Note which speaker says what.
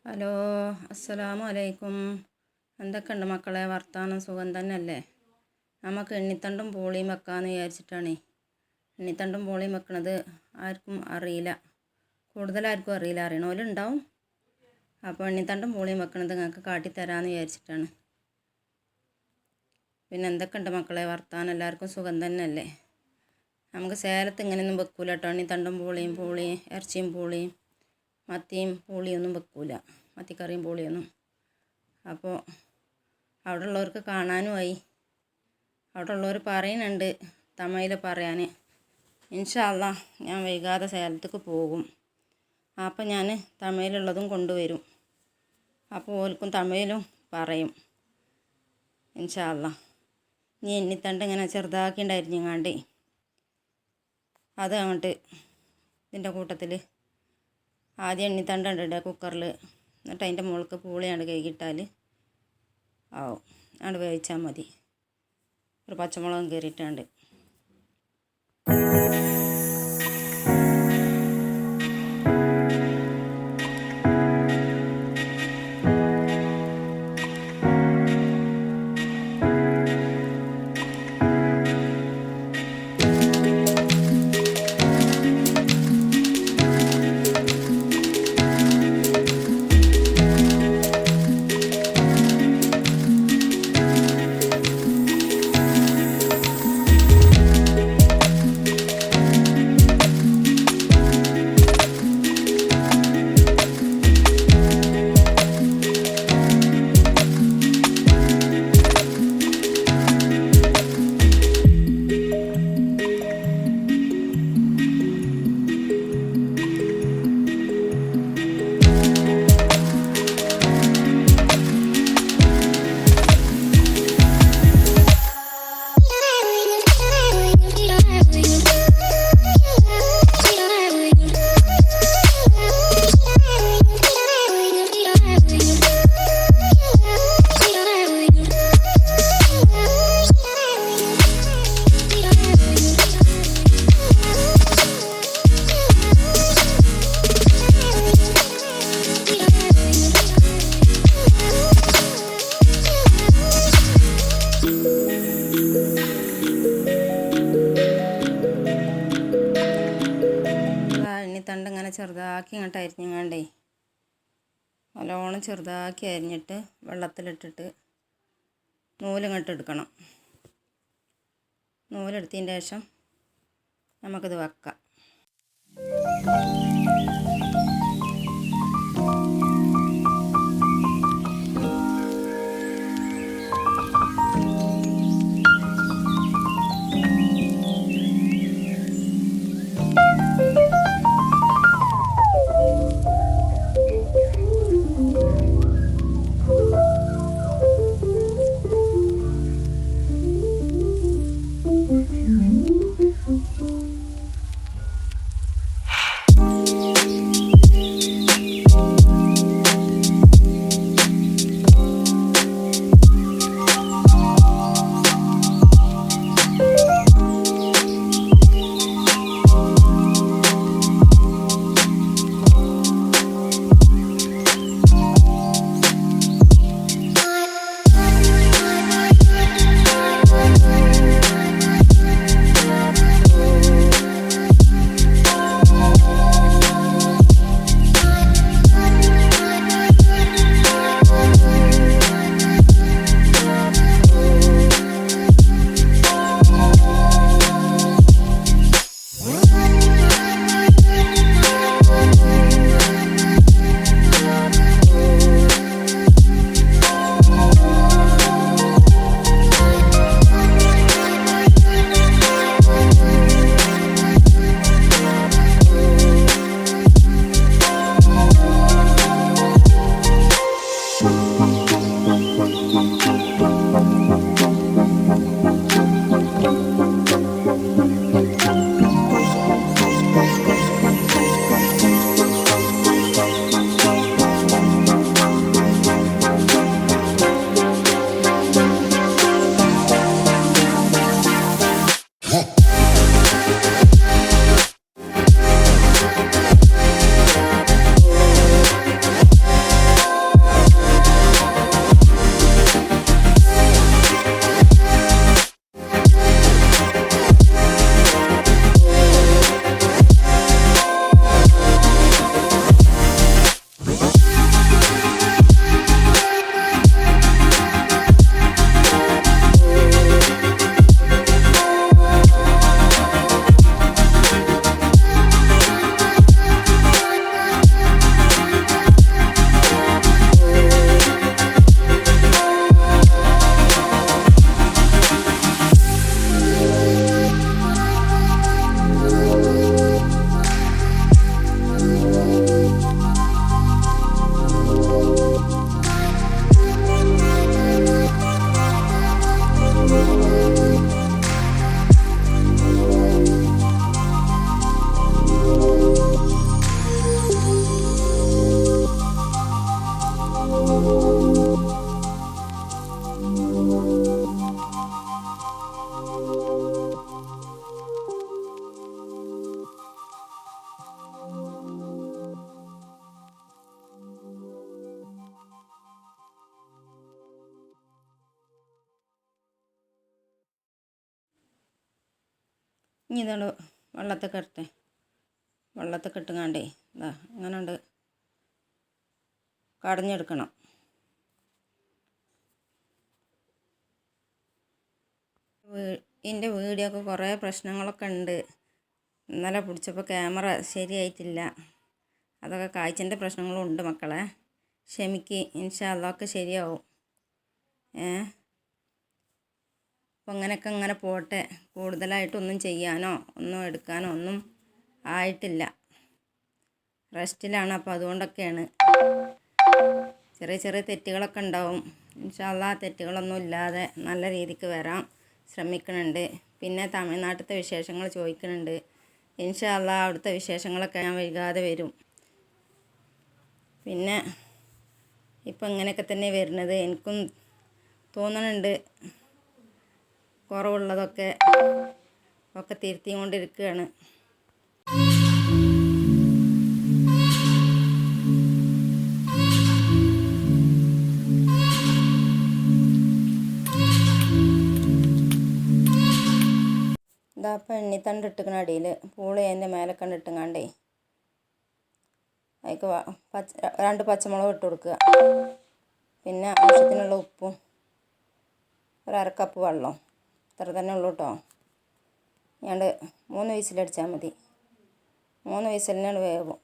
Speaker 1: Hello, അസ്സലാമു അലൈക്കും. എന്തൊക്കെയുണ്ട് മക്കളെ, വർത്താനം സുഖം തന്നെയല്ലേ? നമുക്ക് എണ്ണിത്തണ്ടും പൂളിയും വെക്കാമെന്ന് വിചാരിച്ചിട്ടാണ്. എണ്ണിത്തണ്ടും പൂളിയും വെക്കണത് ആർക്കും അറിയില്ല, കൂടുതലാർക്കും അറിയില്ല. അറിയണോലുണ്ടാവും. അപ്പോൾ എണ്ണിത്തണ്ടും പൂളിയും വെക്കണത് നിങ്ങൾക്ക് കാട്ടിത്തരാമെന്ന് വിചാരിച്ചിട്ടാണ്. പിന്നെ എന്തൊക്കെയുണ്ട് മക്കളെ, വർത്താനം എല്ലാവർക്കും സുഖം തന്നെയല്ലേ? നമുക്ക് സേലത്ത് ഇങ്ങനെയൊന്നും വെക്കൂല കേട്ടോ. എണ്ണിത്തണ്ടും പൂളിയും ഇറച്ചിയും പൂളിയും മത്തിയും പൂളിയൊന്നും വെക്കൂല, മത്തിക്കറിയും പൂളിയൊന്നും. അപ്പോൾ അവിടെ ഉള്ളവർക്ക് കാണാനുമായി. അവിടെ ഉള്ളവർ പറയുന്നുണ്ട് തമിഴിൽ പറയാൻ. ഇൻഷാ അല്ലാഹ് ഞാൻ വൈകാതെ സേലത്തേക്ക് പോകും. അപ്പം ഞാൻ തമിഴിലുള്ളതും കൊണ്ടുവരും. അപ്പോൾ ഓൽക്കും തമിഴിലും പറയും ഇൻഷാ അല്ലാഹ്. ഇനി എണ്ണിത്തണ്ട് ഇങ്ങനെ ചെറുതാക്കി ഉണ്ടായിരിങ്ങാണ്ട് അത് അങ്ങോട്ട് ഇതിൻ്റെ കൂട്ടത്തിൽ ആദ്യം എണ്ണിത്തണ്ട് ഇടുക കുക്കറിൽ. എന്നിട്ട് അതിൻ്റെ മുകൾക്ക് പൂളിയാണ്ട് കഴുകിയിട്ടാൽ ആവും. അവിടെ വേവിച്ചാൽ മതി. ഒരു പച്ചമുളകും കയറിയിട്ടാണ്ട്. എണ്ണിത്തണ്ട് ഇങ്ങനെ ചെറുതാക്കി ഇങ്ങോട്ട് അരിഞ്ഞങ്ങാണ്ടേ നല്ലോണം ചെറുതാക്കി അരിഞ്ഞിട്ട് വെള്ളത്തിലിട്ടിട്ട് നൂലിങ്ങോട്ട് എടുക്കണം. നൂലെടുത്തതിന് ശേഷം നമുക്കിത് വെക്കാം. ഇനി ഇതാണ് വെള്ളത്തൊക്കെ ഇടട്ടെ. വെള്ളത്തൊക്കെ ഇട്ടുങ്ങാണ്ടേ ഇതാ അങ്ങനെ ഉണ്ട് കടഞ്ഞെടുക്കണം. എൻ്റെ വീഡിയോ ഒക്കെ കുറേ പ്രശ്നങ്ങളൊക്കെ ഉണ്ട്. ഇന്നലെ പിടിച്ചപ്പോൾ ക്യാമറ ശരിയായിട്ടില്ല. അതൊക്കെ കാഴ്ചൻ്റെ പ്രശ്നങ്ങളും ഉണ്ട് മക്കളെ. ക്ഷമിക്ക്, ഇൻഷാ അല്ലാഹ് ഒക്കെ ശരിയാവും. അപ്പോൾ അങ്ങനെയൊക്കെ അങ്ങനെ പോട്ടെ. കൂടുതലായിട്ടൊന്നും ചെയ്യാനോ ഒന്നും എടുക്കാനോ ഒന്നും ആയിട്ടില്ല. റെസ്റ്റിലാണ്. അപ്പോൾ അതുകൊണ്ടൊക്കെയാണ്. ചെറിയ ചെറിയ തെറ്റുകളൊക്കെ ഉണ്ടാവും. ഇൻഷാ അല്ലാഹ് തെറ്റുകളൊന്നും ഇല്ലാതെ നല്ല രീതിക്ക് വരാൻ ശ്രമിക്കുന്നുണ്ട്. പിന്നെ തമിഴ്നാട്ടിലത്തെ വിശേഷങ്ങൾ ചോദിക്കുന്നുണ്ട്. ഇൻഷാ അല്ലാഹ് അവിടുത്തെ വിശേഷങ്ങളൊക്കെ ഞാൻ വൈകാതെ വരും. പിന്നെ ഇപ്പം ഇങ്ങനെയൊക്കെ തന്നെ വരുന്നത്. എനിക്കും തോന്നുന്നുണ്ട് കുറവുള്ളതൊക്കെ തിരുത്തിക്കൊണ്ടിരിക്കുകയാണ്. ഇതാ അപ്പം എണ്ണിത്തണ്ട് ഇട്ടിക്കണ അടിയിൽ പൂളി അതിൻ്റെ മേലെ കണ്ടിട്ടുങ്ങാണ്ടേ അതിക്ക് 2 പച്ചമുളക് ഇട്ട് കൊടുക്കുക. പിന്നെ ആവശ്യത്തിനുള്ള ഉപ്പും 1/2 കപ്പ് വെള്ളം. ഇത്ര തന്നെ ഉള്ളൂ കേട്ടോ. ഞാണ്ട് 3 വിസിലടിച്ചാൽ മതി. 3 വിസിലിനാണ് വേവും.